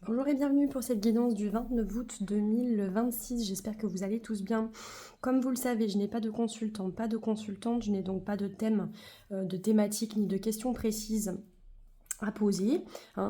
Bonjour et bienvenue pour cette guidance du 29 août 2026. J'espère que vous allez tous bien. Comme vous le savez, je n'ai pas de consultant, pas de consultante, je n'ai donc pas de thème, de thématique ni de questions précises à poser,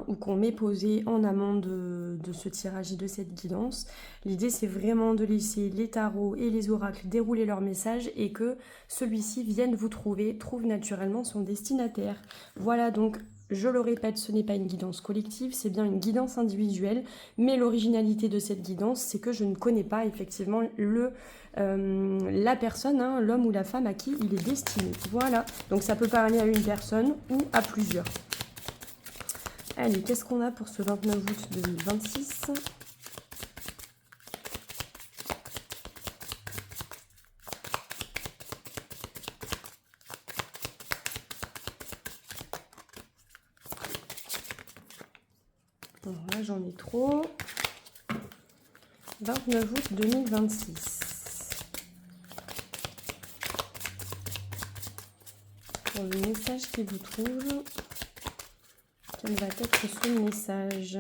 ou qu'on m'ait posé en amont de ce tirage et de cette guidance. L'idée, c'est vraiment de laisser les tarots et les oracles dérouler leur message et que celui-ci vienne vous trouver, trouve naturellement son destinataire. Voilà, donc je le répète, ce n'est pas une guidance collective, c'est bien une guidance individuelle, mais l'originalité de cette guidance, c'est que je ne connais pas effectivement la personne, l'homme ou la femme à qui il est destiné. Voilà, donc ça peut parler à une personne ou à plusieurs. Allez, qu'est-ce qu'on a pour ce 29 août 2026 ? Alors là, j'en ai trop. 29 août 2026. Pour le message qui vous trouve, quel va être ce message ?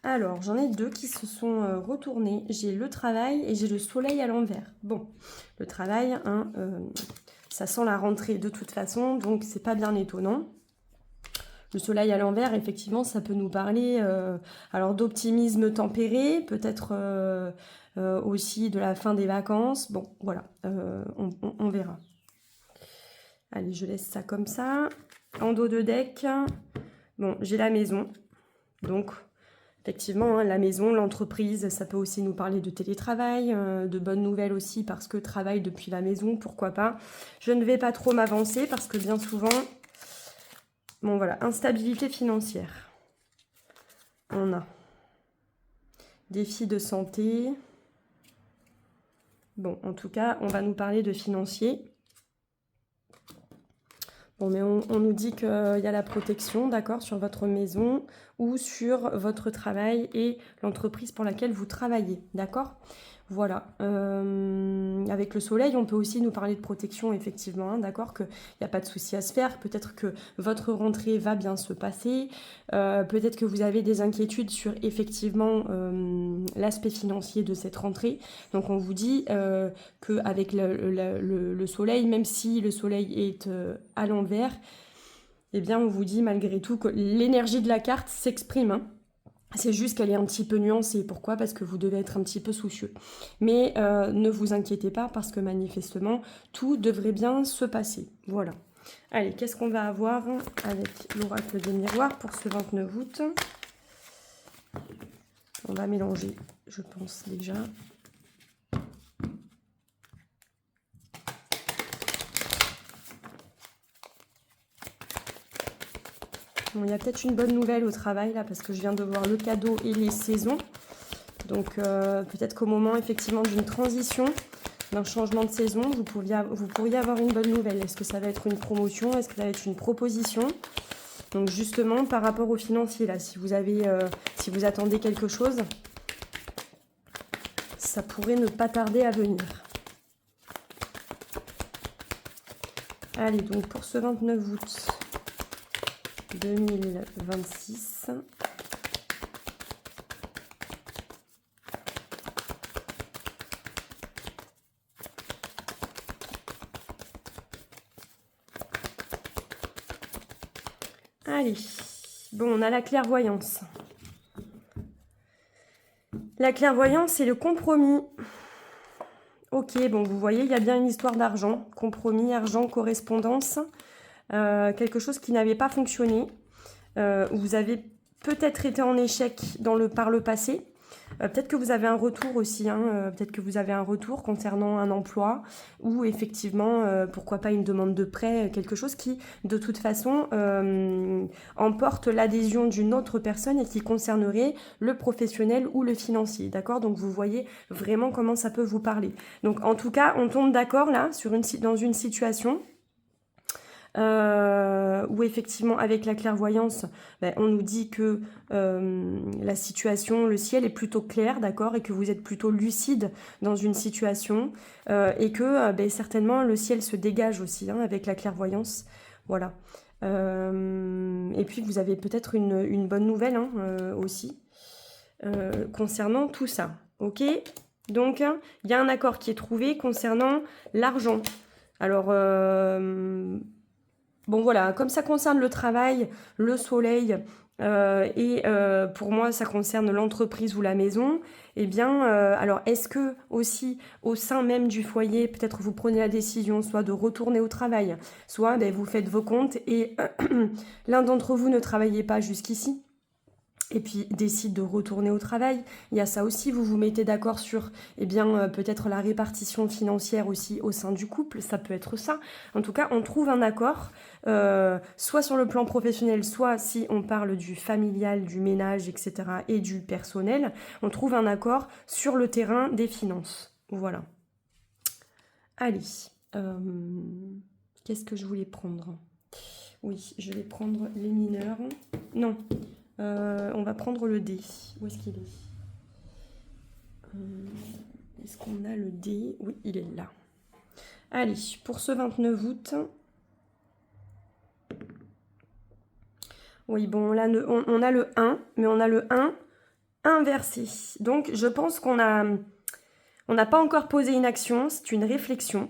Alors, j'en ai deux qui se sont retournés. J'ai le travail et j'ai le soleil à l'envers. Bon, le travail, ça sent la rentrée de toute façon, donc c'est pas bien étonnant. Le soleil à l'envers, effectivement, ça peut nous parler alors d'optimisme tempéré, peut-être aussi de la fin des vacances. Bon, voilà, on verra. Allez, je laisse ça comme ça. En dos de deck, bon, j'ai la maison. Donc, effectivement, la maison, l'entreprise, ça peut aussi nous parler de télétravail, de bonnes nouvelles aussi, parce que travail depuis la maison, pourquoi pas. Je ne vais pas trop m'avancer, parce que bien souvent... Bon, voilà, instabilité financière. On a défi de santé. Bon, en tout cas, on va nous parler de financier. Bon, mais on nous dit qu'il y a la protection, d'accord, sur votre maison ou sur votre travail et l'entreprise pour laquelle vous travaillez, d'accord ? Voilà. Avec le soleil, on peut aussi nous parler de protection, effectivement, d'accord, qu'il n'y a pas de souci à se faire. Peut-être que votre rentrée va bien se passer. Peut-être que vous avez des inquiétudes sur, effectivement, l'aspect financier de cette rentrée. Donc, on vous dit qu'avec le soleil, même si le soleil est à l'envers, eh bien, on vous dit malgré tout que l'énergie de la carte s'exprime, C'est juste qu'elle est un petit peu nuancée. Pourquoi ? Parce que vous devez être un petit peu soucieux. Mais ne vous inquiétez pas parce que manifestement, tout devrait bien se passer. Voilà. Allez, qu'est-ce qu'on va avoir avec l'oracle des miroirs pour ce 29 août ? On va mélanger, je pense déjà. Bon, il y a peut-être une bonne nouvelle au travail là parce que je viens de voir le cadeau et les saisons. Donc peut-être qu'au moment effectivement d'une transition, d'un changement de saison, vous pourriez avoir une bonne nouvelle. Est-ce que ça va être une promotion ? Est-ce que ça va être une proposition ? Donc justement par rapport au financier là, si vous attendez quelque chose, ça pourrait ne pas tarder à venir. Allez, donc pour ce 29 août 2026. Allez, bon, on a la clairvoyance. La clairvoyance, c'est le compromis. Ok, bon, vous voyez, il y a bien une histoire d'argent. Compromis, argent, correspondance. Quelque chose qui n'avait pas fonctionné. Vous avez peut-être été en échec par le passé. Peut-être que vous avez un retour aussi, peut-être que vous avez un retour concernant un emploi ou effectivement, pourquoi pas une demande de prêt, quelque chose qui, de toute façon, emporte l'adhésion d'une autre personne et qui concernerait le professionnel ou le financier, d'accord ? Donc vous voyez vraiment comment ça peut vous parler. Donc en tout cas, on tombe d'accord là dans une situation où effectivement avec la clairvoyance, on nous dit que la situation, le ciel est plutôt clair, d'accord, et que vous êtes plutôt lucide dans une situation et que certainement le ciel se dégage aussi avec la clairvoyance. Voilà. Et puis vous avez peut-être une bonne nouvelle hein, aussi concernant tout ça. Ok, donc il y a un accord qui est trouvé concernant l'argent. Alors bon voilà, comme ça concerne le travail, le soleil, et pour moi ça concerne l'entreprise ou la maison, eh bien alors est-ce que aussi au sein même du foyer, peut-être vous prenez la décision soit de retourner au travail, soit ben, vous faites vos comptes et l'un d'entre vous ne travaillez pas jusqu'ici et puis décide de retourner au travail. Il y a ça aussi, vous vous mettez d'accord sur eh bien peut-être la répartition financière aussi au sein du couple, ça peut être ça. En tout cas, on trouve un accord, soit sur le plan professionnel, soit si on parle du familial, du ménage, etc. et du personnel, on trouve un accord sur le terrain des finances. Voilà. Allez, qu'est-ce que je voulais prendre? Oui, je vais prendre les mineurs. Non, on va prendre le dé. Où est-ce qu'il est, est-ce qu'on a le dé? Oui, il est là. Allez, pour ce 29 août. Oui, bon, là, on a le 1, mais on a le 1 inversé. Donc, je pense qu'on n'a pas encore posé une action, c'est une réflexion.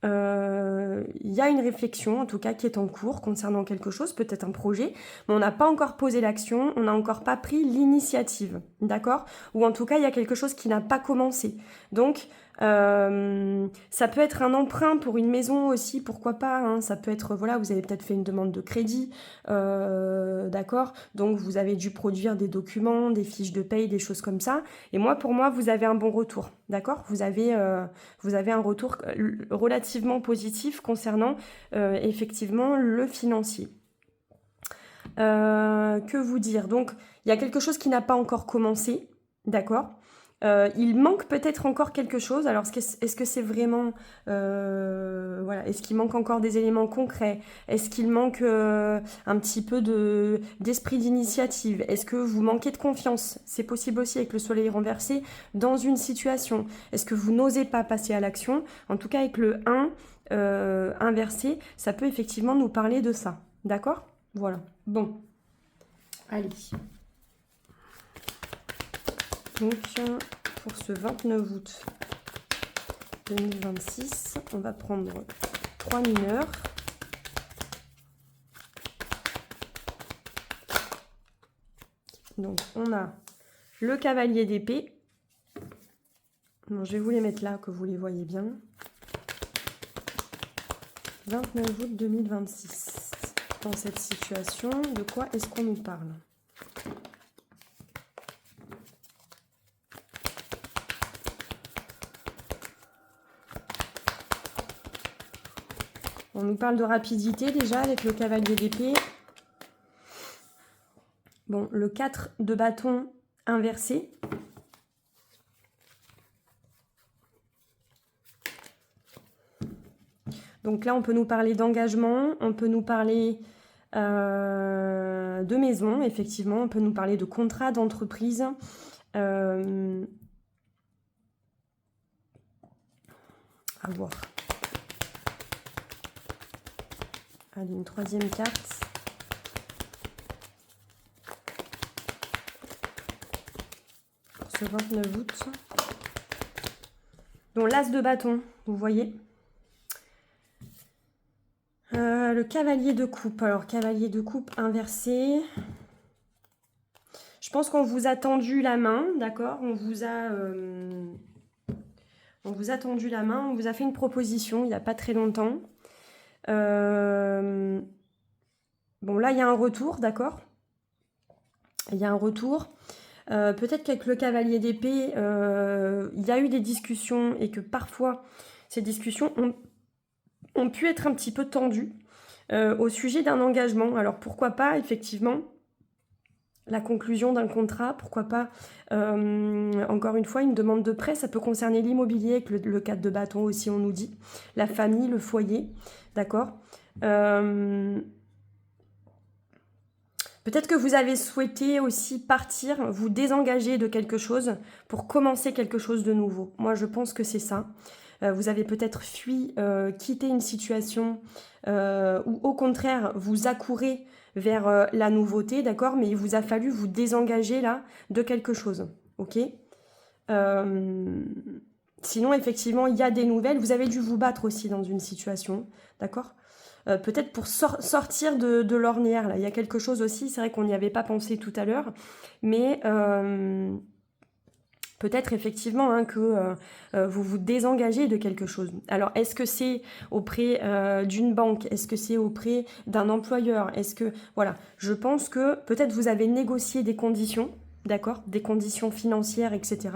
Il y a une réflexion, en tout cas, qui est en cours concernant quelque chose, peut-être un projet, mais on n'a pas encore posé l'action, on n'a encore pas pris l'initiative, d'accord? Ou en tout cas, il y a quelque chose qui n'a pas commencé. Donc, ça peut être un emprunt pour une maison aussi, pourquoi pas, hein, ça peut être, voilà, vous avez peut-être fait une demande de crédit, d'accord? Donc, vous avez dû produire des documents, des fiches de paye, des choses comme ça, et moi, pour moi, vous avez un bon retour, d'accord? Vous avez un retour relativement positif concernant effectivement le financier. Que vous dire? Donc, il y a quelque chose qui n'a pas encore commencé, d'accord? Il manque peut-être encore quelque chose. Alors, est-ce que c'est vraiment... voilà, est-ce qu'il manque encore des éléments concrets? Est-ce qu'il manque un petit peu d'esprit d'initiative? Est-ce que vous manquez de confiance? C'est possible aussi avec le soleil renversé dans une situation. Est-ce que vous n'osez pas passer à l'action? En tout cas, avec le 1 inversé, ça peut effectivement nous parler de ça. D'accord? Voilà. Bon. Allez. Donc, pour ce 29 août 2026, on va prendre 3 mineurs. Donc, on a le cavalier d'épée. Bon, je vais vous les mettre là, que vous les voyez bien. 29 août 2026. Dans cette situation, de quoi est-ce qu'on nous parle ? On nous parle de rapidité déjà avec le cavalier d'épée. Bon, le 4 de bâton inversé. Donc là, on peut nous parler d'engagement, on peut nous parler de maison, effectivement, on peut nous parler de contrat d'entreprise. À voir. Allez, une troisième carte. Pour ce 29 août. Donc l'as de bâton, vous voyez. Le cavalier de coupe. Alors, cavalier de coupe inversé. Je pense qu'on vous a tendu la main, d'accord? On vous a tendu la main, on vous a fait une proposition il n'y a pas très longtemps. Bon, là, il y a un retour, d'accord? Il y a un retour. Peut-être qu'avec le cavalier d'épée, il y a eu des discussions et que parfois, ces discussions ont pu être un petit peu tendues au sujet d'un engagement. Alors, pourquoi pas, effectivement, la conclusion d'un contrat, pourquoi pas, encore une fois, une demande de prêt, ça peut concerner l'immobilier, avec le 4 de bâton aussi, on nous dit, la famille, le foyer, d'accord. Peut-être que vous avez souhaité aussi partir, vous désengager de quelque chose pour commencer quelque chose de nouveau. Moi, je pense que c'est ça. vous avez peut-être fui, quitté une situation, ou au contraire, vous accourez vers la nouveauté, d'accord? Mais il vous a fallu vous désengager là de quelque chose, ok? Sinon, effectivement, il y a des nouvelles. Vous avez dû vous battre aussi dans une situation, d'accord? Peut-être pour sortir de l'ornière, là. Il y a quelque chose aussi, c'est vrai qu'on n'y avait pas pensé tout à l'heure, mais peut-être effectivement hein, que vous vous désengagez de quelque chose. Alors, est-ce que c'est auprès d'une banque? Est-ce que c'est auprès d'un employeur? Est-ce que... Voilà, je pense que peut-être vous avez négocié des conditions, d'accord? Des conditions financières, etc.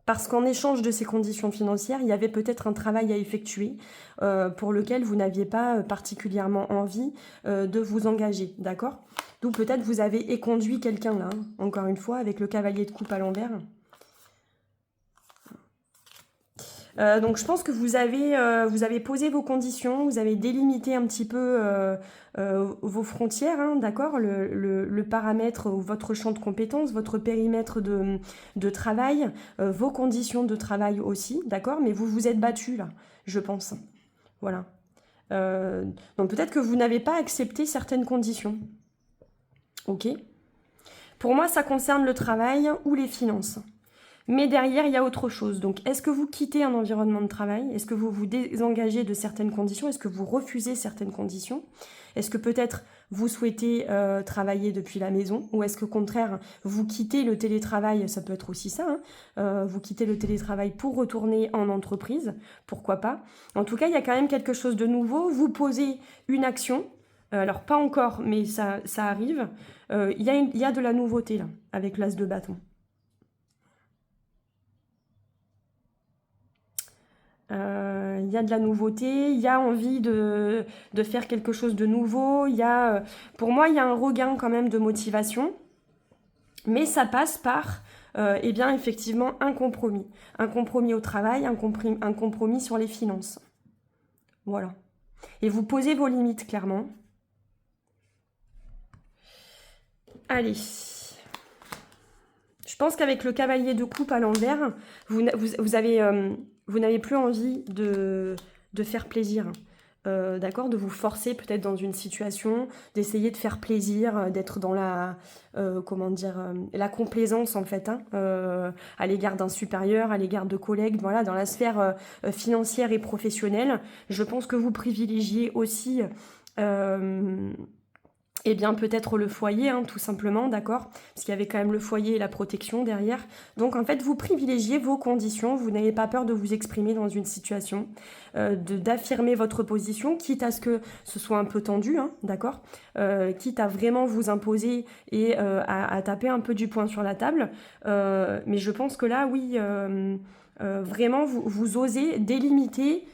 Parce qu'en échange de ces conditions financières, il y avait peut-être un travail à effectuer pour lequel vous n'aviez pas particulièrement envie de vous engager, d'accord? D'où peut-être vous avez éconduit quelqu'un là, hein, encore une fois, avec le cavalier de coupe à l'envers. Donc je pense que vous avez posé vos conditions, vous avez délimité un petit peu vos frontières, hein, d'accord, le paramètre ou votre champ de compétences, votre périmètre de travail, vos conditions de travail aussi, d'accord, mais vous vous êtes battu là, je pense. Voilà. Donc peut-être que vous n'avez pas accepté certaines conditions. Ok. Pour moi, ça concerne le travail ou les finances. Mais derrière, il y a autre chose. Donc, est-ce que vous quittez un environnement de travail? Est-ce que vous vous désengagez de certaines conditions? Est-ce que vous refusez certaines conditions? Est-ce que peut-être vous souhaitez travailler depuis la maison? Ou est-ce qu'au contraire, vous quittez le télétravail? Ça peut être aussi ça. Hein, vous quittez le télétravail pour retourner en entreprise. Pourquoi pas? En tout cas, il y a quand même quelque chose de nouveau. Vous posez une action. Alors, pas encore, mais ça arrive. Il y a de la nouveauté là, avec l'as de bâton. Il y a de la nouveauté, il y a envie de faire quelque chose de nouveau, pour moi, il y a un regain quand même de motivation, mais ça passe par, eh bien, effectivement, un compromis. Un compromis au travail, un compromis sur les finances. Voilà. Et vous posez vos limites, clairement. Allez. Je pense qu'avec le cavalier de coupe à l'envers, vous n'avez plus envie de faire plaisir. D'accord, de vous forcer peut-être dans une situation, d'essayer de faire plaisir, d'être dans la, la complaisance en fait, hein, à l'égard d'un supérieur, à l'égard de collègues, voilà, dans la sphère financière et professionnelle. Je pense que vous privilégiez aussi eh bien, peut-être le foyer, hein, tout simplement, d'accord? Parce qu'il y avait quand même le foyer et la protection derrière. Donc, en fait, vous privilégiez vos conditions. Vous n'avez pas peur de vous exprimer dans une situation, d'affirmer votre position, quitte à ce que ce soit un peu tendu, hein, d'accord? Quitte à vraiment vous imposer et à taper un peu du poing sur la table. Mais je pense que là, oui, vraiment, vous osez délimiter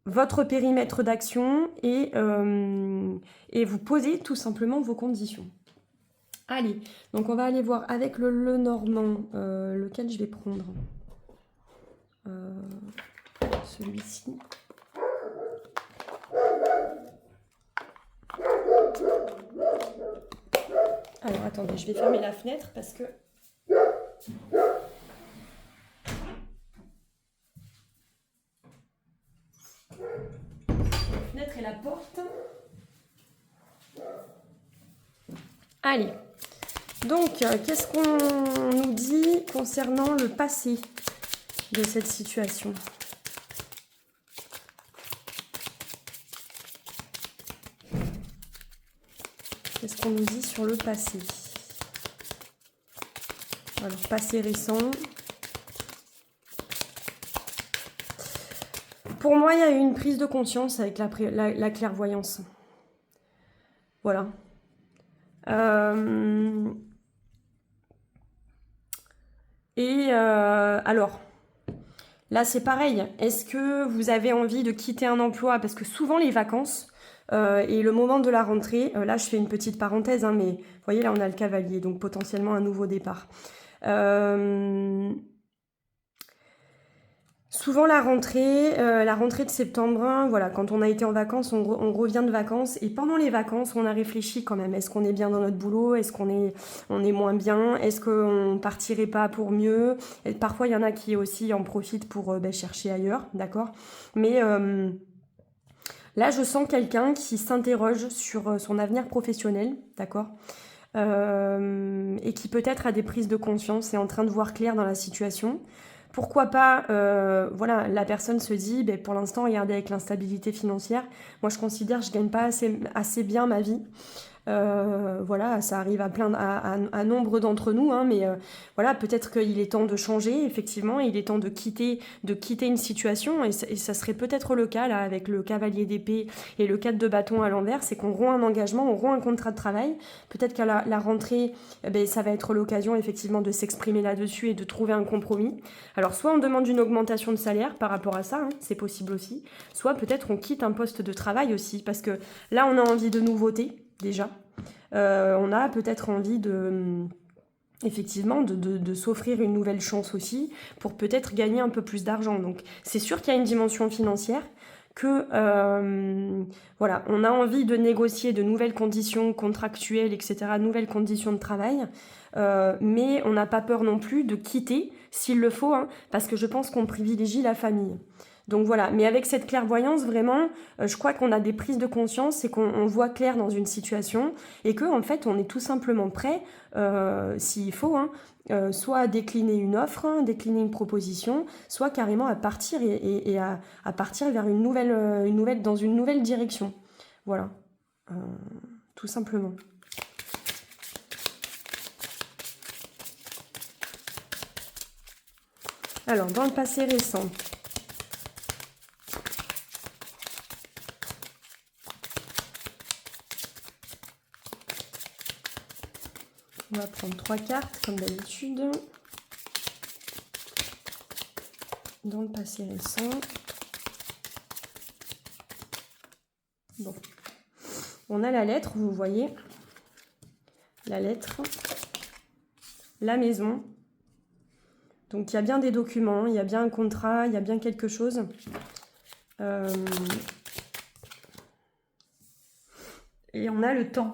votre périmètre d'action et vous posez tout simplement vos conditions. Allez, donc on va aller voir avec le Lenormand, lequel je vais prendre. Celui-ci. Alors attendez, je vais fermer la fenêtre parce que... et la porte. Allez, donc qu'est-ce qu'on nous dit concernant le passé de cette situation? Qu'est-ce qu'on nous dit sur le passé? Alors, passé récent. Pour moi, il y a eu une prise de conscience avec la clairvoyance. Voilà. Alors, là c'est pareil. Est-ce que vous avez envie de quitter un emploi? Parce que souvent les vacances et le moment de la rentrée, là je fais une petite parenthèse, hein, mais vous voyez là on a le cavalier, donc potentiellement un nouveau départ. Souvent la rentrée de septembre, hein, voilà, quand on a été en vacances, on revient de vacances et pendant les vacances, on a réfléchi quand même. Est-ce qu'on est bien dans notre boulot? Est-ce on est moins bien? Est-ce qu'on partirait pas pour mieux? Et parfois, il y en a qui aussi en profitent pour chercher ailleurs, d'accord? Mais là, je sens quelqu'un qui s'interroge sur son avenir professionnel, d'accord? Et qui peut-être a des prises de conscience et est en train de voir clair dans la situation. Pourquoi pas, voilà, la personne se dit, ben, pour l'instant, regardez, avec l'instabilité financière, moi je considère que je gagne pas assez bien ma vie. Voilà, ça arrive à nombre d'entre nous, hein, mais voilà, peut-être qu'il est temps de changer, effectivement, il est temps de quitter une situation, et ça serait peut-être le cas, là, avec le cavalier d'épée et le 4 de bâton à l'envers, c'est qu'on rompt un engagement, on rompt un contrat de travail. Peut-être qu'à la rentrée, ben, ça va être l'occasion, effectivement, de s'exprimer là-dessus et de trouver un compromis. Alors, soit on demande une augmentation de salaire par rapport à ça, hein, c'est possible aussi, soit peut-être on quitte un poste de travail aussi, parce que là, on a envie de nouveautés, déjà. On a peut-être envie effectivement de s'offrir une nouvelle chance aussi pour peut-être gagner un peu plus d'argent. Donc c'est sûr qu'il y a une dimension financière que voilà, on a envie de négocier de nouvelles conditions contractuelles, etc., nouvelles conditions de travail, mais on n'a pas peur non plus de quitter s'il le faut, hein, parce que je pense qu'on privilégie la famille. Donc voilà, mais avec cette clairvoyance, vraiment, je crois qu'on a des prises de conscience et qu'on voit clair dans une situation et que en fait, on est tout simplement prêt, s'il faut, hein, soit à décliner une offre, hein, décliner une proposition, soit carrément à partir et à partir vers dans une nouvelle direction. Voilà, tout simplement. Alors, dans le passé récent, on va prendre 3 cartes, comme d'habitude. Dans le passé récent. Bon. On a la lettre, vous voyez. La lettre. La maison. Donc, il y a bien des documents, il y a bien un contrat, il y a bien quelque chose. Et on a le temps.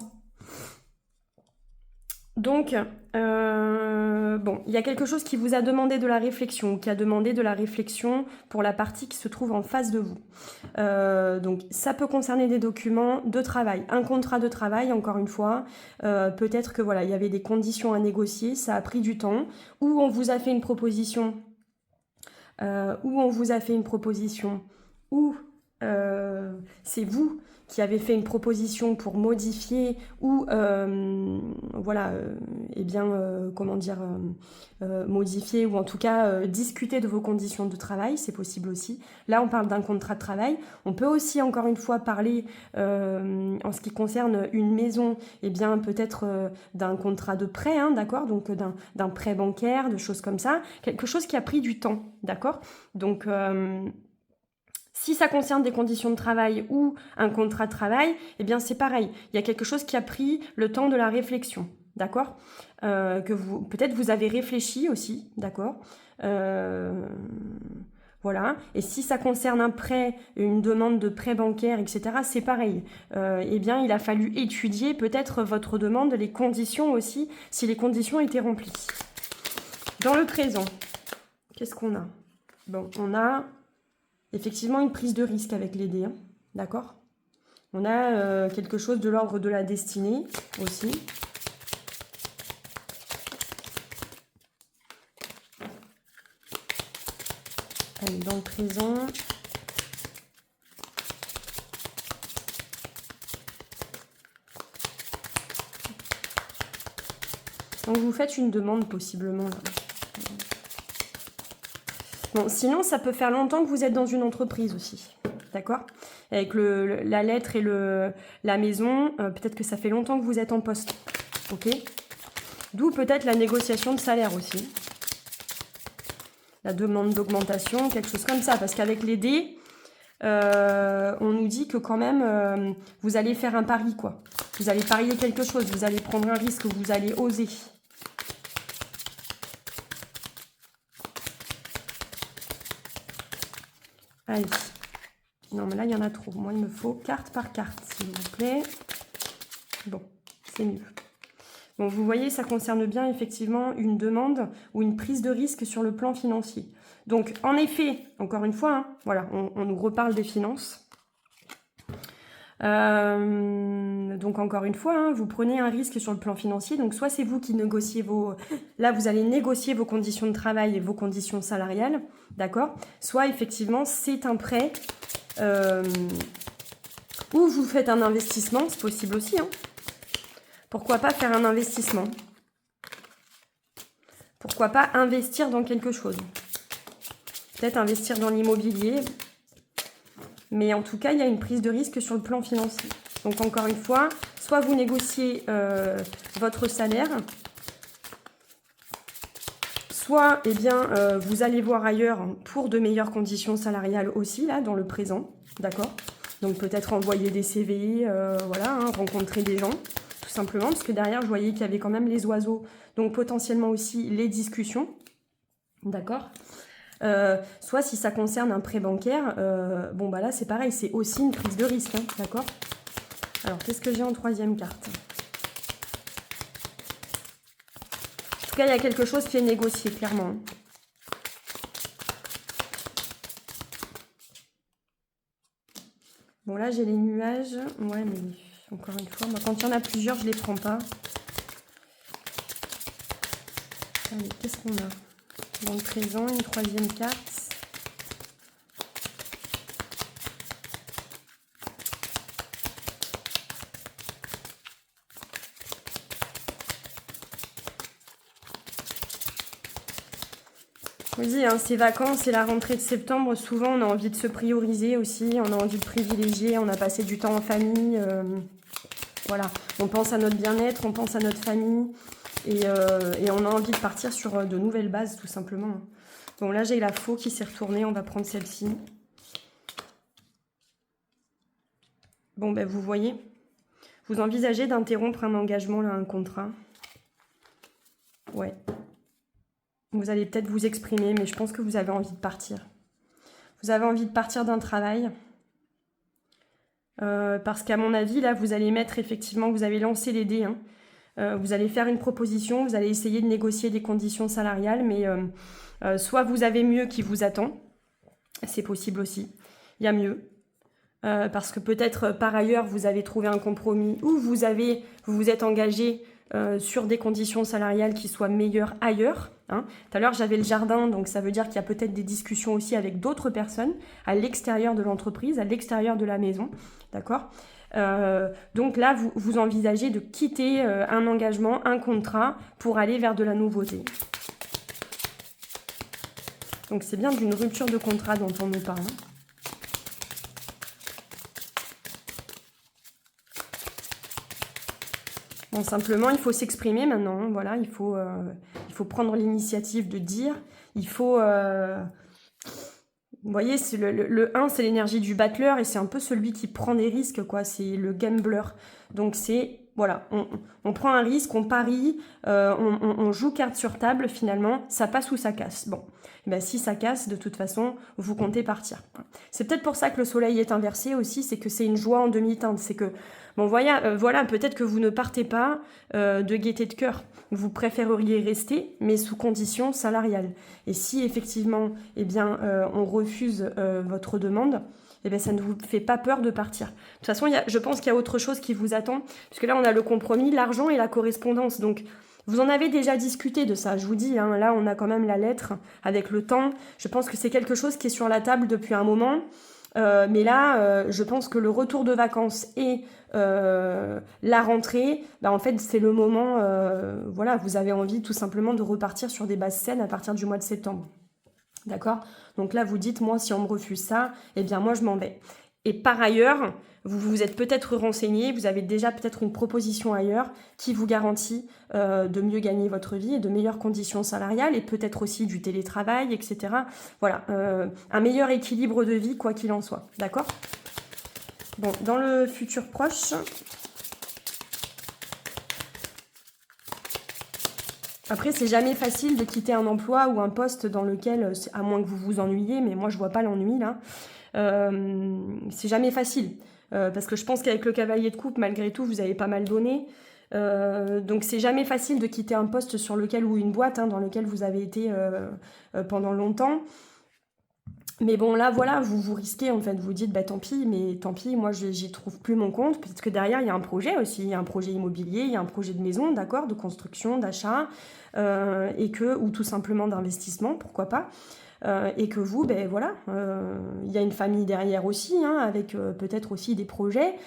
Donc, bon, il y a quelque chose qui vous a demandé de la réflexion, qui a demandé de la réflexion pour la partie qui se trouve en face de vous. Donc, ça peut concerner des documents de travail, un contrat de travail, encore une fois. Peut-être que voilà, il y avait des conditions à négocier, ça a pris du temps, ou on vous a fait une proposition, ou c'est vous qui avez fait une proposition pour modifier ou voilà, modifier ou en tout cas discuter de vos conditions de travail, c'est possible aussi. Là, on parle d'un contrat de travail. On peut aussi, encore une fois, parler en ce qui concerne une maison, et bien peut-être d'un contrat de prêt, hein, d'accord, donc d'un prêt bancaire, de choses comme ça. Quelque chose qui a pris du temps, d'accord. Donc si ça concerne des conditions de travail ou un contrat de travail, eh bien c'est pareil. Il y a quelque chose qui a pris le temps de la réflexion, d'accord, que peut-être vous avez réfléchi aussi, d'accord. Voilà. Et si ça concerne un prêt, une demande de prêt bancaire, etc., c'est pareil. Eh bien, il a fallu étudier peut-être votre demande, les conditions aussi, si les conditions étaient remplies. Dans le présent, qu'est-ce qu'on a? Bon, on a effectivement une prise de risque avec les dés, hein, d'accord. On a quelque chose de l'ordre de la destinée aussi. Allez, dans le présent. Donc vous faites une demande possiblement là. Bon, sinon, ça peut faire longtemps que vous êtes dans une entreprise aussi, d'accord. Avec la lettre et la maison, peut-être que ça fait longtemps que vous êtes en poste, ok. D'où peut-être la négociation de salaire aussi. La demande d'augmentation, quelque chose comme ça. Parce qu'avec les dés, on nous dit que quand même, vous allez faire un pari, quoi. Vous allez parier quelque chose, vous allez prendre un risque, vous allez oser. Allez. Non, mais là, il y en a trop. Moi, il me faut carte par carte, s'il vous plaît. Bon, c'est mieux. Bon, vous voyez, ça concerne bien, effectivement, une demande ou une prise de risque sur le plan financier. Donc, en effet, encore une fois, hein, voilà, on nous reparle des finances. Donc encore une fois, hein, vous prenez un risque sur le plan financier. Donc soit c'est vous qui négociez vos... Là, vous allez négocier vos conditions de travail et vos conditions salariales, d'accord? Soit effectivement, c'est un prêt ou vous faites un investissement, c'est possible aussi. Hein. Pourquoi pas faire un investissement? Pourquoi pas investir dans quelque chose? Peut-être investir dans l'immobilier. Mais en tout cas, il y a une prise de risque sur le plan financier. Donc encore une fois, soit vous négociez votre salaire, soit eh bien, vous allez voir ailleurs pour de meilleures conditions salariales aussi, là, dans le présent. D'accord? Donc peut-être envoyer des CV, voilà, hein, rencontrer des gens, tout simplement. Parce que derrière, je voyais qu'il y avait quand même les oiseaux. Donc potentiellement aussi les discussions. D'accord? Soit si ça concerne un prêt bancaire, bon bah là c'est pareil, c'est aussi une prise de risque, hein, d'accord? Alors qu'est-ce que j'ai en troisième carte? En tout cas, il y a quelque chose qui est négocié, clairement. Bon là j'ai les nuages, ouais mais encore une fois, moi, quand il y en a plusieurs, je les prends pas. Allez, qu'est-ce qu'on a? Dans le présent, une troisième carte. Oui, hein, ces vacances et la rentrée de septembre, souvent on a envie de se prioriser aussi, on a envie de privilégier, on a passé du temps en famille, voilà, on pense à notre bien-être, on pense à notre famille et on a envie de partir sur de nouvelles bases tout simplement. Bon là j'ai la faux qui s'est retournée, on va prendre celle-ci. Bon ben vous voyez, vous envisagez d'interrompre un engagement, là, un contrat. Ouais. Vous allez peut-être vous exprimer, mais je pense que vous avez envie de partir. Vous avez envie de partir d'un travail. Parce qu'à mon avis, là, vous allez mettre effectivement, vous avez lancé les dés. Hein. Vous allez faire une proposition, vous allez essayer de négocier des conditions salariales, mais soit vous avez mieux qui vous attend. C'est possible aussi. Il y a mieux. Parce que peut-être par ailleurs, vous avez trouvé un compromis ou vous vous êtes engagé sur des conditions salariales qui soient meilleures ailleurs. Hein. Tout à l'heure, j'avais le jardin, donc ça veut dire qu'il y a peut-être des discussions aussi avec d'autres personnes à l'extérieur de l'entreprise, à l'extérieur de la maison. D'accord ? Donc là, vous envisagez de quitter un engagement, un contrat pour aller vers de la nouveauté. Donc c'est bien d'une rupture de contrat dont on nous parle. Bon, simplement, il faut s'exprimer maintenant. Hein, voilà, il faut prendre l'initiative de dire. Il faut... vous voyez, le 1, c'est l'énergie du battleur et c'est un peu celui qui prend des risques, quoi. C'est le gambler. Donc c'est... Voilà, on prend un risque, on parie, on joue carte sur table, finalement, ça passe ou ça casse. Bon, et ben, si ça casse, de toute façon, vous comptez partir. C'est peut-être pour ça que le soleil est inversé aussi, c'est que c'est une joie en demi-teinte. C'est que, bon, voilà, peut-être que vous ne partez pas de gaieté de cœur. Vous préféreriez rester, mais sous conditions salariales. Et si effectivement, eh bien, on refuse votre demande, eh bien, ça ne vous fait pas peur de partir. De toute façon, je pense qu'il y a autre chose qui vous attend, puisque là, on a le compromis, l'argent et la correspondance. Donc, vous en avez déjà discuté de ça, je vous dis. Hein, là, on a quand même la lettre avec le temps. Je pense que c'est quelque chose qui est sur la table depuis un moment. Mais là, je pense que le retour de vacances et la rentrée, bah, en fait, c'est le moment, voilà, vous avez envie tout simplement de repartir sur des bases saines à partir du mois de septembre. D'accord? Donc là, vous dites, moi, si on me refuse ça, eh bien, moi, je m'en vais. Et par ailleurs, vous vous êtes peut-être renseigné, vous avez déjà peut-être une proposition ailleurs qui vous garantit de mieux gagner votre vie et de meilleures conditions salariales et peut-être aussi du télétravail, etc. Voilà, un meilleur équilibre de vie, quoi qu'il en soit. D'accord? Bon, dans le futur proche... Après, c'est jamais facile de quitter un emploi ou un poste dans lequel, à moins que vous vous ennuyiez, mais moi je vois pas l'ennui là. c'est jamais facile. Parce que je pense qu'avec le cavalier de coupe, malgré tout, vous avez pas mal donné. Donc c'est jamais facile de quitter un poste sur lequel, ou une boîte dans lequel vous avez été pendant longtemps. Mais bon, là, voilà, vous risquez, en fait, vous dites, bah tant pis, mais tant pis, moi, j'y trouve plus mon compte, parce que derrière, il y a un projet aussi, il y a un projet immobilier, il y a un projet de maison, d'accord, de construction, d'achat, ou tout simplement d'investissement, pourquoi pas, et que vous, ben voilà, il y a une famille derrière aussi, avec peut-être aussi des projets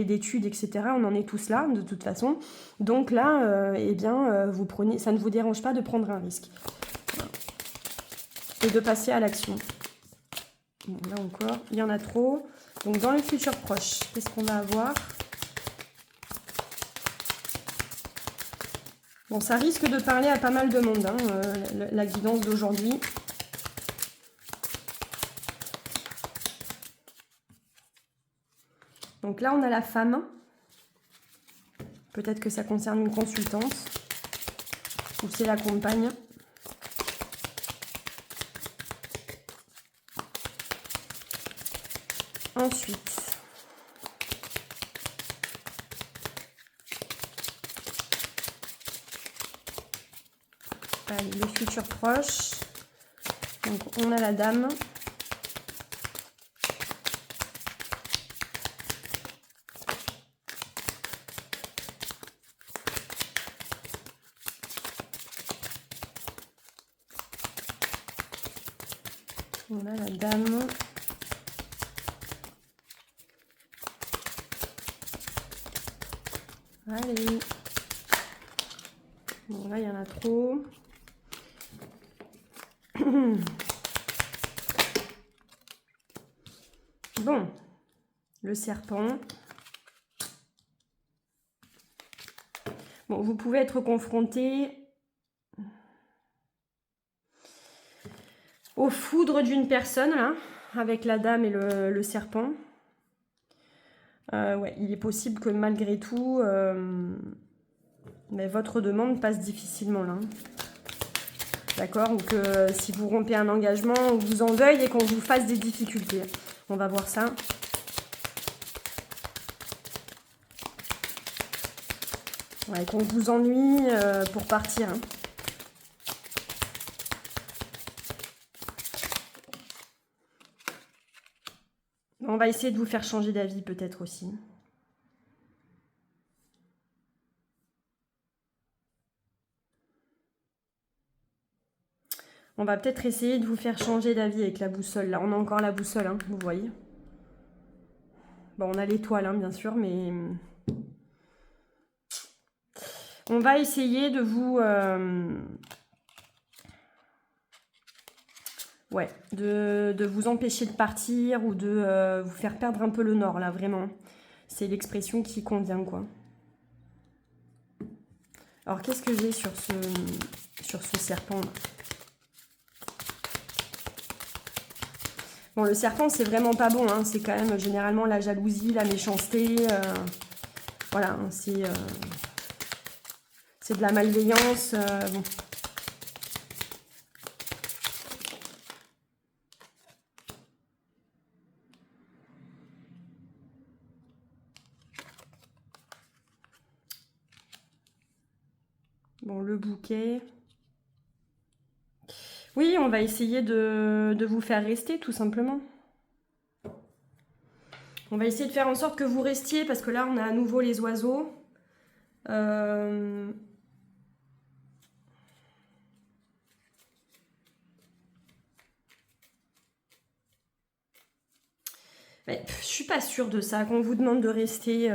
d'études, etc., on en est tous là, de toute façon, donc là, eh bien, vous prenez, ça ne vous dérange pas de prendre un risque, et de passer à l'action. Bon, là encore, il y en a trop. Donc, dans le futur proche, qu'est-ce qu'on va avoir? Bon, ça risque de parler à pas mal de monde, la guidance d'aujourd'hui. Donc là, on a la femme. Peut-être que ça concerne une consultante. Ou c'est la compagne. Ensuite, allez, le futur proche. Donc, on a la dame. On a la dame. Allez. Bon, là, il y en a trop. Bon. Le serpent. Bon, vous pouvez être confronté aux foudres d'une personne, là, avec la dame et le serpent. Ouais, il est possible que malgré tout, mais votre demande passe difficilement là. D'accord? Ou que si vous rompez un engagement, on vous en veuille et qu'on vous fasse des difficultés. On va voir ça. Ouais, qu'on vous ennuie pour partir. On va essayer de vous faire changer d'avis peut-être aussi. On va peut-être essayer de vous faire changer d'avis avec la boussole. Là, on a encore la boussole, vous voyez. Bon, on a l'étoile, bien sûr, mais... On va essayer de vous... Ouais, de vous empêcher de partir ou de vous faire perdre un peu le nord, là, vraiment. C'est l'expression qui convient, quoi. Alors, qu'est-ce que j'ai sur ce serpent là? Bon, le serpent, c'est vraiment pas bon, c'est quand même généralement la jalousie, la méchanceté. Voilà, c'est de la malveillance. Bon. Bon, le bouquet. Oui, on va essayer de vous faire rester, tout simplement. On va essayer de faire en sorte que vous restiez, parce que là, on a à nouveau les oiseaux. Mais, je suis pas sûre de ça, qu'on vous demande de rester...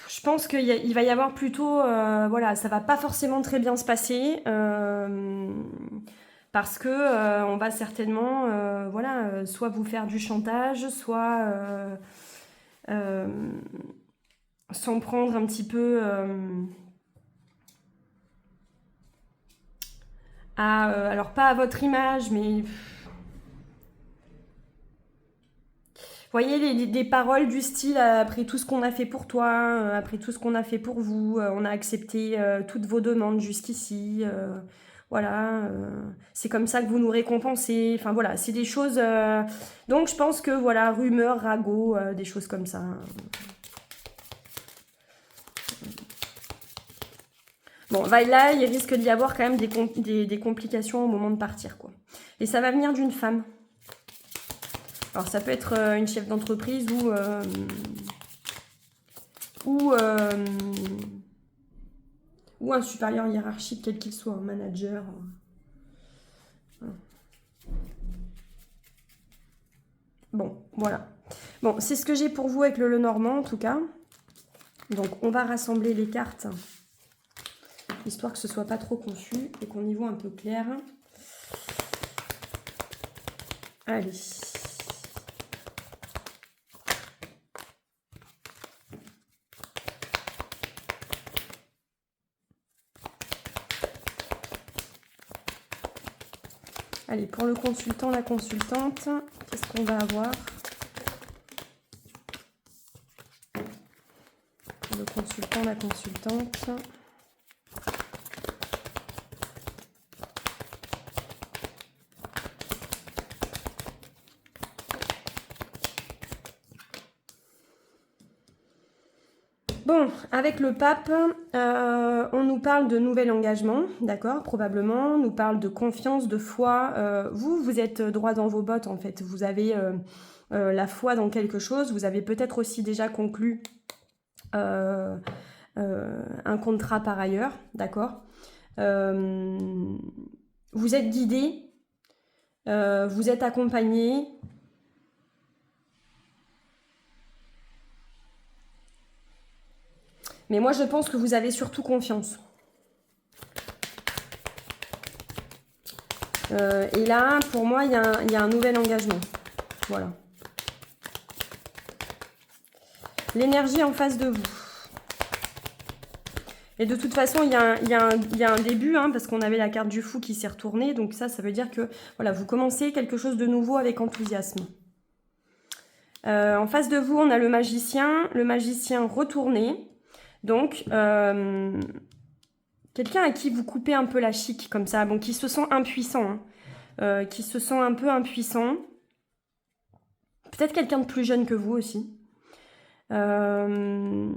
Je pense qu'il va y avoir plutôt... voilà, ça va pas forcément très bien se passer. Parce que on va certainement... voilà, soit vous faire du chantage, soit... s'en prendre un petit peu... alors, pas à votre image, mais... Vous voyez, des paroles du style après tout ce qu'on a fait pour toi, après tout ce qu'on a fait pour vous, on a accepté toutes vos demandes jusqu'ici. voilà, c'est comme ça que vous nous récompensez. Enfin voilà, c'est des choses... donc je pense que voilà, rumeurs, ragots, des choses comme ça. Bon, là, il risque d'y avoir quand même des complications au moment de partir, quoi. Et ça va venir d'une femme. Alors ça peut être une chef d'entreprise ou un supérieur hiérarchique, quel qu'il soit, un manager. Bon, voilà. Bon, c'est ce que j'ai pour vous avec le Lenormand, en tout cas. Donc, on va rassembler les cartes, histoire que ce soit pas trop confus et qu'on y voit un peu clair. Allez. Allez, pour le consultant, la consultante, qu'est-ce qu'on va avoir? Pour le consultant, la consultante. Bon, avec le pape, on nous parle de nouvel engagement, d'accord, probablement. On nous parle de confiance, de foi. Vous êtes droit dans vos bottes, en fait. Vous avez la foi dans quelque chose. Vous avez peut-être aussi déjà conclu un contrat par ailleurs, d'accord. Vous êtes guidé, vous êtes accompagné. Mais moi, je pense que vous avez surtout confiance. Et là, pour moi, il y a un nouvel engagement. Voilà. L'énergie en face de vous. Et de toute façon, il y a un début, hein, parce qu'on avait la carte du fou qui s'est retournée. Donc ça veut dire que voilà, vous commencez quelque chose de nouveau avec enthousiasme. En face de vous, on a le magicien retourné. Donc, quelqu'un à qui vous coupez un peu la chic, comme ça, bon, qui se sent impuissant, hein, qui se sent un peu impuissant. Peut-être quelqu'un de plus jeune que vous aussi. Il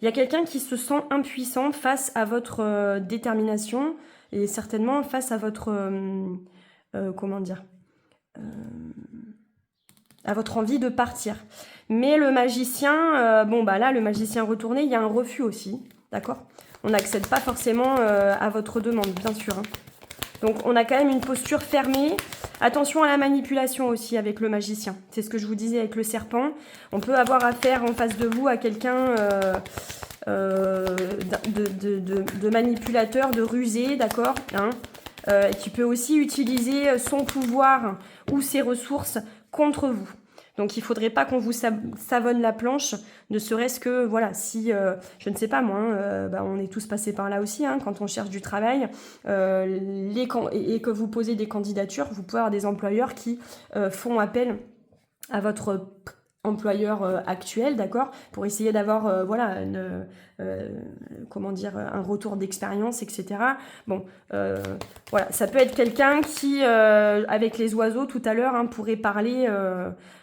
y a quelqu'un qui se sent impuissant face à votre détermination et certainement face à votre... comment dire à votre envie de partir. Mais le magicien, bon bah là, le magicien retourné, il y a un refus aussi, d'accord? On n'accède pas forcément à votre demande, bien sûr. Hein. Donc on a quand même une posture fermée. Attention à la manipulation aussi avec le magicien. C'est ce que je vous disais avec le serpent. On peut avoir affaire en face de vous à quelqu'un de manipulateur, de rusé, d'accord, hein, qui peut aussi utiliser son pouvoir ou ses ressources contre vous. Donc il ne faudrait pas qu'on vous savonne la planche, ne serait-ce que, voilà, si, je ne sais pas moi, on est tous passés par là aussi, hein, quand on cherche du travail, et que vous posez des candidatures, vous pouvez avoir des employeurs qui font appel à votre employeur actuel, d'accord, pour essayer d'avoir voilà comment dire, un retour d'expérience, etc. Bon, voilà, ça peut être quelqu'un qui, avec les oiseaux tout à l'heure, hein, pourrait parler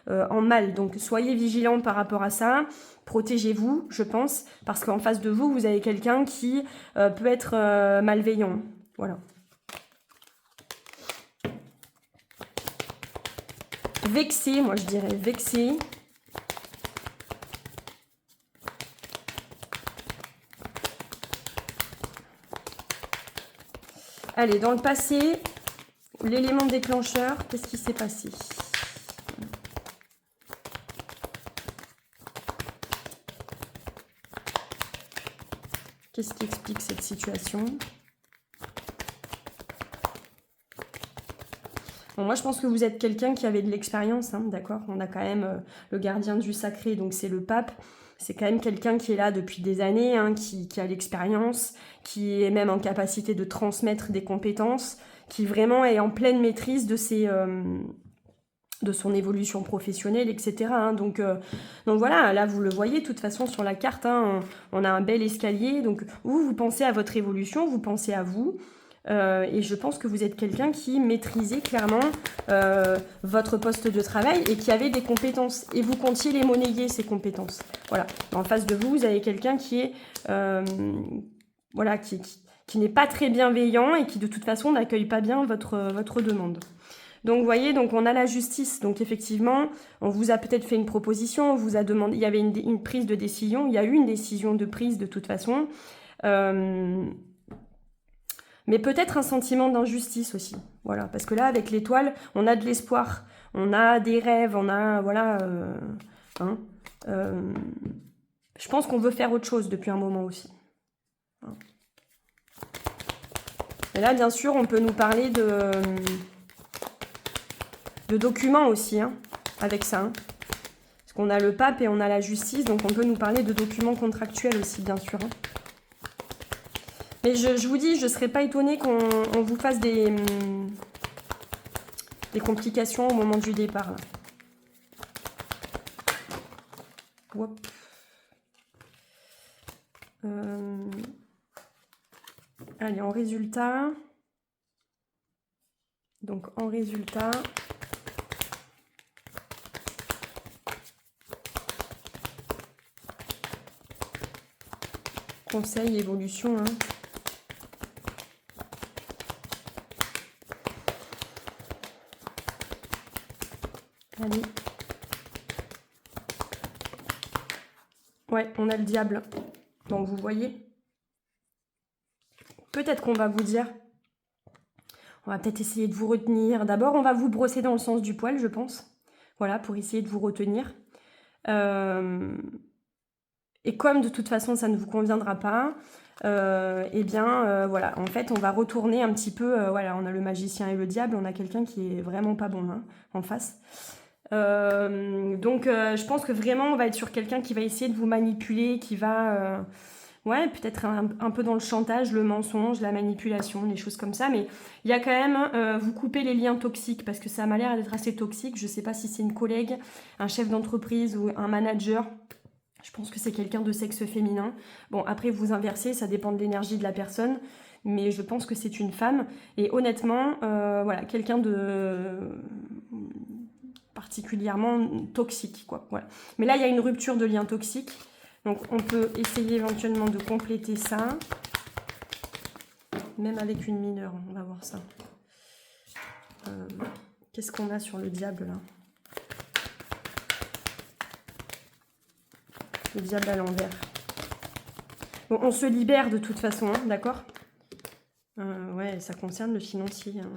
en mal. Donc soyez vigilants par rapport à ça. Protégez-vous, je pense, parce qu'en face de vous, vous avez quelqu'un qui peut être malveillant. Voilà. Vexé, moi je dirais vexé. Allez, dans le passé, l'élément déclencheur, qu'est-ce qui s'est passé? Qu'est-ce qui explique cette situation? Bon, moi, je pense que vous êtes quelqu'un qui avait de l'expérience, hein, d'accord? On a quand même le gardien du sacré, donc c'est le pape. C'est quand même quelqu'un qui est là depuis des années, hein, qui a l'expérience, qui est même en capacité de transmettre des compétences, qui vraiment est en pleine maîtrise de son évolution professionnelle, etc. Hein. Donc voilà, là vous le voyez de toute façon sur la carte, hein, on a un bel escalier. Donc vous pensez à votre évolution, vous pensez à vous. Et je pense que vous êtes quelqu'un qui maîtrisait clairement votre poste de travail et qui avait des compétences. Et vous comptiez les monnayer, ces compétences. Voilà. En face de vous, vous avez quelqu'un qui est... voilà, qui n'est pas très bienveillant et qui de toute façon n'accueille pas bien votre demande. Donc vous voyez, donc on a la justice. Donc effectivement, on vous a peut-être fait une proposition, on vous a demandé, il y avait une prise de décision, il y a eu une décision de prise de toute façon. Mais peut-être un sentiment d'injustice aussi. Voilà, parce que là, avec l'étoile, on a de l'espoir, on a des rêves, on a, voilà, je pense qu'on veut faire autre chose depuis un moment aussi. Et là, bien sûr, on peut nous parler de documents aussi, hein, avec ça. Hein. Parce qu'on a le pape et on a la justice, donc on peut nous parler de documents contractuels aussi, bien sûr. Hein. Mais je vous dis, je ne serais pas étonnée qu'on vous fasse des complications au moment du départ. Là. Hop. Allez, en résultat. Donc, en résultat. Conseil, évolution. Hein. Allez. Ouais, on a le diable. Donc, vous voyez. Peut-être qu'on va vous dire. On va peut-être essayer de vous retenir. D'abord, on va vous brosser dans le sens du poil, je pense. Voilà, pour essayer de vous retenir. Et comme de toute façon, ça ne vous conviendra pas, eh bien, voilà. En fait, on va retourner un petit peu. Voilà, on a le magicien et le diable. On a quelqu'un qui est vraiment pas bon hein, en face. Donc, je pense que vraiment, on va être sur quelqu'un qui va essayer de vous manipuler, qui va... ouais, peut-être un peu dans le chantage, le mensonge, la manipulation, les choses comme ça. Mais il y a quand même, vous coupez les liens toxiques parce que ça m'a l'air d'être assez toxique. Je ne sais pas si c'est une collègue, un chef d'entreprise ou un manager. Je pense que c'est quelqu'un de sexe féminin. Bon, après, vous inversez, ça dépend de l'énergie de la personne. Mais je pense que c'est une femme. Et honnêtement, voilà, quelqu'un de... particulièrement toxique, quoi. Voilà. Mais là, il y a une rupture de lien toxique. Donc, on peut essayer éventuellement de compléter ça. Même avec une mineure, on va voir ça. Qu'est-ce qu'on a sur le diable, là? Le diable à l'envers. Bon, on se libère de toute façon, hein, d'accord? Ouais, ça concerne le financier. Hein.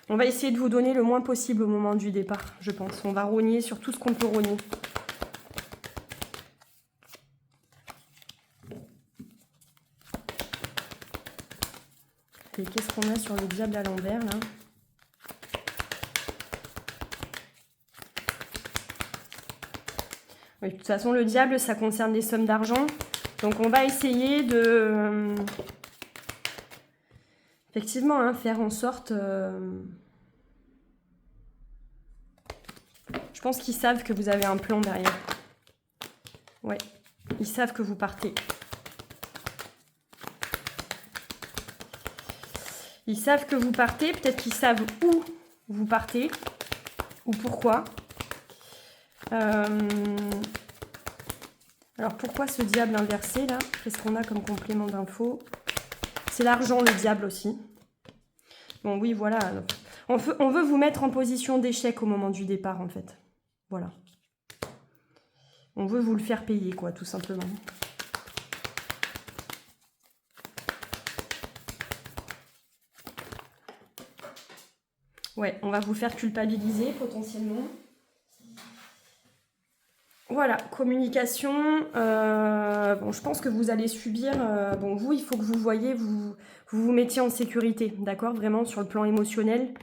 On va essayer de vous donner le moins possible au moment du départ, je pense. On va rogner sur tout ce qu'on peut rogner. Et qu'est-ce qu'on a sur le diable à l'envers, là? Oui, de toute façon, le diable, ça concerne les sommes d'argent. Donc, on va essayer de... effectivement, hein, faire en sorte... Je pense qu'ils savent que vous avez un plan derrière. Ouais, ils savent que vous partez. Ils savent que vous partez, peut-être qu'ils savent où vous partez ou pourquoi. Alors pourquoi ce diable inversé là? Qu'est-ce qu'on a comme complément d'info? C'est l'argent, le diable aussi. Bon oui, voilà. On veut vous mettre en position d'échec au moment du départ en fait. Voilà. On veut vous le faire payer quoi, tout simplement. Ouais, on va vous faire culpabiliser potentiellement. Voilà, communication. Bon, je pense que vous allez subir... bon, vous, il faut que vous voyez, vous mettiez en sécurité, d'accord? Vraiment, sur le plan émotionnel.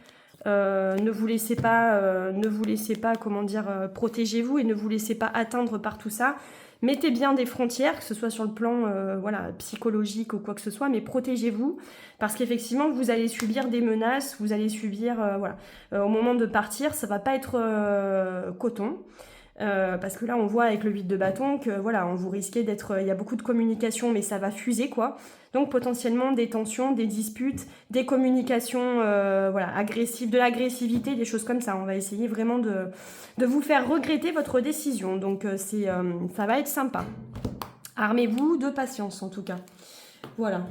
Ne vous laissez pas, comment dire, protégez-vous et ne vous laissez pas atteindre par tout ça. Mettez bien des frontières, que ce soit sur le plan voilà, psychologique ou quoi que ce soit, mais protégez-vous parce qu'effectivement, vous allez subir des menaces, vous allez subir, voilà, au moment de partir, ça va pas être coton. Parce que là, on voit avec le 8 de bâton que voilà, vous risquez d'être... Il y a beaucoup de communication, mais ça va fuser, quoi. Donc potentiellement des tensions, des disputes, des communications voilà, agressives, de l'agressivité, des choses comme ça. On va essayer vraiment de vous faire regretter votre décision. Donc ça va être sympa. Armez-vous de patience en tout cas. Voilà.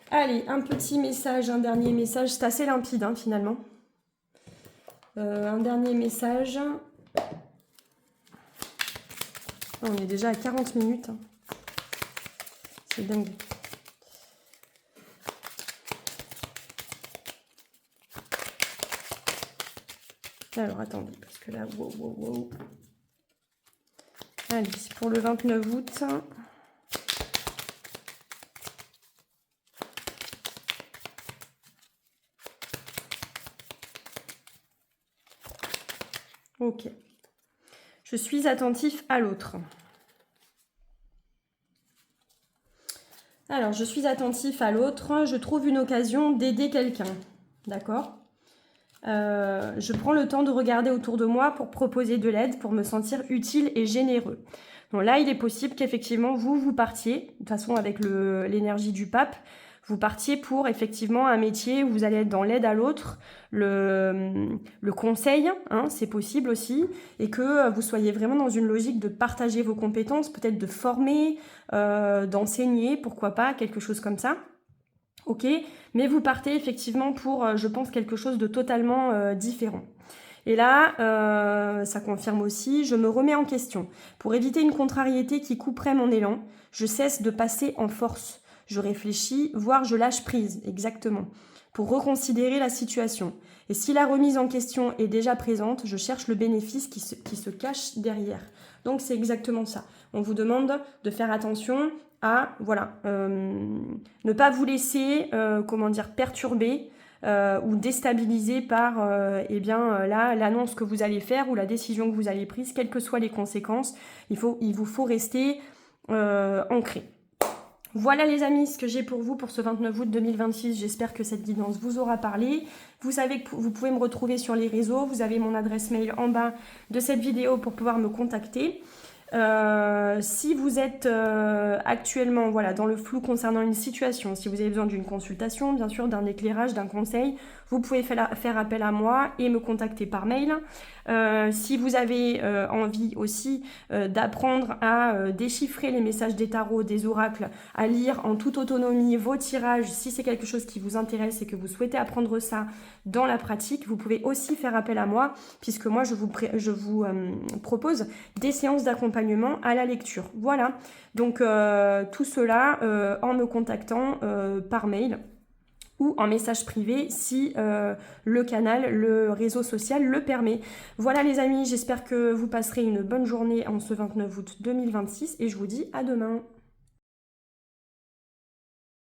Allez, un petit message, un dernier message. C'est assez limpide hein, finalement. Un dernier message. On est déjà à 40 minutes. C'est dingue. Alors, attendez, parce que là, wow. Allez, c'est pour le 29 août. Ok. Je suis attentif à l'autre. Alors, je suis attentif à l'autre. Je trouve une occasion d'aider quelqu'un. D'accord ? Je prends le temps de regarder autour de moi pour proposer de l'aide, pour me sentir utile et généreux. Bon, là, il est possible qu'effectivement, vous partiez, de toute façon, avec l'énergie du pape, vous partiez pour effectivement un métier où vous allez être dans l'aide à l'autre, le conseil, hein, c'est possible aussi, et que vous soyez vraiment dans une logique de partager vos compétences, peut-être de former, d'enseigner, pourquoi pas, quelque chose comme ça. Ok, mais vous partez effectivement pour, je pense, quelque chose de totalement différent. Et là, ça confirme aussi, je me remets en question. Pour éviter une contrariété qui couperait mon élan, je cesse de passer en force. Je réfléchis, voire je lâche prise, exactement, pour reconsidérer la situation. Et si la remise en question est déjà présente, je cherche le bénéfice qui se cache derrière. Donc c'est exactement ça. On vous demande de faire attention à, voilà, ne pas vous laisser, perturber ou déstabiliser par l'annonce que vous allez faire ou la décision que vous allez prise, quelles que soient les conséquences. Il vous faut rester ancré. Voilà les amis, ce que j'ai pour vous pour ce 29 août 2026. J'espère que cette guidance vous aura parlé. Vous savez que vous pouvez me retrouver sur les réseaux. Vous avez mon adresse mail en bas de cette vidéo pour pouvoir me contacter. Si vous êtes actuellement dans le flou concernant une situation, si vous avez besoin d'une consultation, bien sûr, d'un éclairage, d'un conseil, vous pouvez faire appel à moi et me contacter par mail. Si vous avez envie aussi d'apprendre à déchiffrer les messages des tarots, des oracles, à lire en toute autonomie vos tirages, si c'est quelque chose qui vous intéresse et que vous souhaitez apprendre ça dans la pratique, vous pouvez aussi faire appel à moi, puisque moi je vous propose des séances d'accompagnement à la lecture. Voilà, donc tout cela en me contactant par mail ou en message privé si le canal, le réseau social le permet. Voilà les amis, j'espère que vous passerez une bonne journée en ce 29 août 2026 et je vous dis à demain.